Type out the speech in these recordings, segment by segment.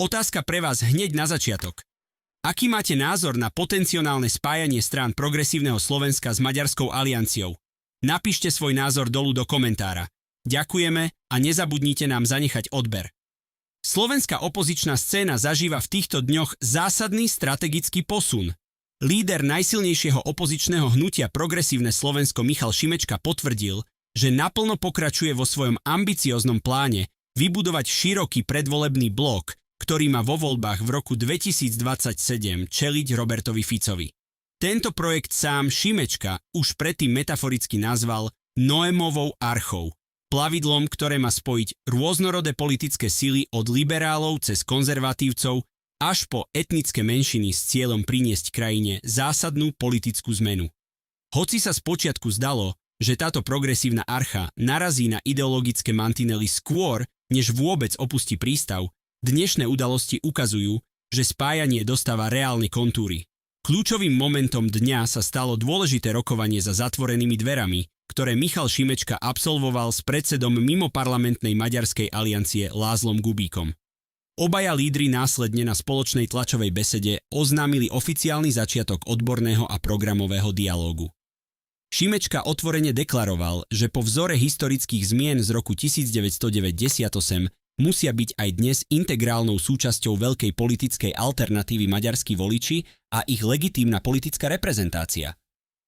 Otázka pre vás hneď na začiatok. Aký máte názor na potenciálne spájanie strán Progresívneho Slovenska s Maďarskou alianciou? Napíšte svoj názor dolu do komentára. Ďakujeme a nezabudnite nám zanechať odber. Slovenská opozičná scéna zažíva v týchto dňoch zásadný strategický posun. Líder najsilnejšieho opozičného hnutia Progresívne Slovensko Michal Šimečka potvrdil, že naplno pokračuje vo svojom ambicióznom pláne vybudovať široký predvolebný blok, ktorý má vo voľbách v roku 2027 čeliť Robertovi Ficovi. Tento projekt sám Šimečka už predtým metaforicky nazval Noémovou archou, plavidlom, ktoré má spojiť rôznorodé politické sily od liberálov cez konzervatívcov až po etnické menšiny s cieľom priniesť krajine zásadnú politickú zmenu. Hoci sa spočiatku zdalo, že táto progresívna archa narazí na ideologické mantinely skôr, než vôbec opustí prístav, dnešné udalosti ukazujú, že spájanie dostáva reálne kontúry. Kľúčovým momentom dňa sa stalo dôležité rokovanie za zatvorenými dverami, ktoré Michal Šimečka absolvoval s predsedom mimoparlamentnej Maďarskej aliancie Lászlom Kubíkom. Obaja lídri následne na spoločnej tlačovej besede oznámili oficiálny začiatok odborného a programového dialógu. Šimečka otvorene deklaroval, že po vzore historických zmien z roku 1998 musia byť aj dnes integrálnou súčasťou veľkej politickej alternatívy maďarskí voliči a ich legitímna politická reprezentácia.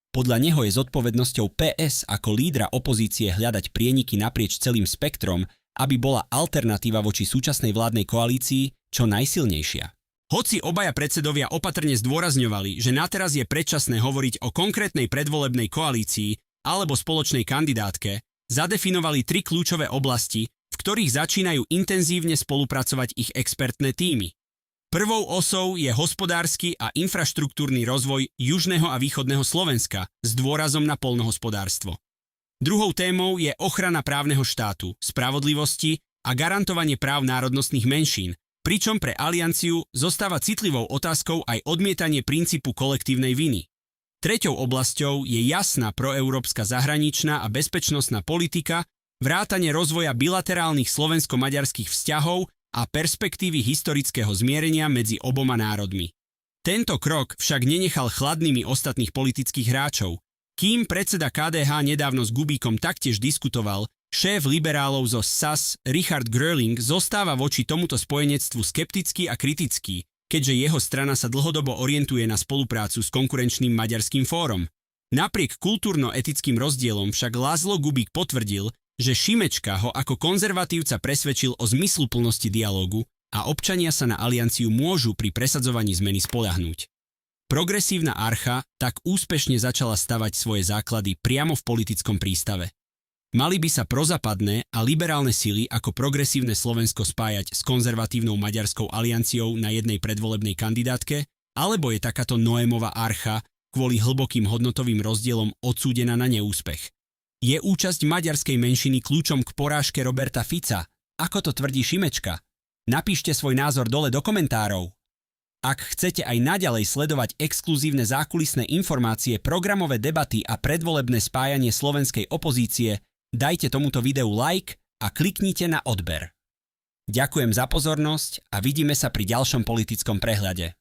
Podľa neho je zodpovednosťou PS ako lídra opozície hľadať prieniky naprieč celým spektrom, aby bola alternatíva voči súčasnej vládnej koalícii čo najsilnejšia. Hoci obaja predsedovia opatrne zdôrazňovali, že nateraz je predčasné hovoriť o konkrétnej predvolebnej koalícii alebo spoločnej kandidátke, zadefinovali 3 kľúčové oblasti, v ktorých začínajú intenzívne spolupracovať ich expertné tímy. Prvou osou je hospodársky a infraštruktúrny rozvoj južného a východného Slovenska s dôrazom na poľnohospodárstvo. Druhou témou je ochrana právneho štátu, spravodlivosti a garantovanie práv národnostných menšín, pričom pre alianciu zostáva citlivou otázkou aj odmietanie princípu kolektívnej viny. Treťou oblasťou je jasná proeurópska zahraničná a bezpečnostná politika, vrátane rozvoja bilaterálnych slovensko-maďarských vzťahov a perspektívy historického zmierenia medzi oboma národmi. Tento krok však nenechal chladnými ostatných politických hráčov. Kým predseda KDH nedávno s Kubíkom taktiež diskutoval, šéf liberálov zo SAS Richard Gröling zostáva voči tomuto spojenectvu skeptický a kritický, keďže jeho strana sa dlhodobo orientuje na spoluprácu s konkurenčným Maďarským fórom. Napriek kultúrno-etickým rozdielom však László Kubík potvrdil, že Šimečka ho ako konzervatívca presvedčil o zmysluplnosti dialógu a občania sa na alianciu môžu pri presadzovaní zmeny spoľahnúť. Progresívna archa tak úspešne začala stavať svoje základy priamo v politickom prístave. Mali by sa prozápadné a liberálne sily ako Progresívne Slovensko spájať s konzervatívnou Maďarskou alianciou na jednej predvolebnej kandidátke, alebo je takáto Noémova archa kvôli hlbokým hodnotovým rozdielom odsúdená na neúspech? Je účasť maďarskej menšiny kľúčom k porážke Roberta Fica? Ako to tvrdí Šimečka? Napíšte svoj názor dole do komentárov. Ak chcete aj naďalej sledovať exkluzívne zákulisné informácie, programové debaty a predvolebné spájanie slovenskej opozície, dajte tomuto videu like a kliknite na odber. Ďakujem za pozornosť a vidíme sa pri ďalšom politickom prehľade.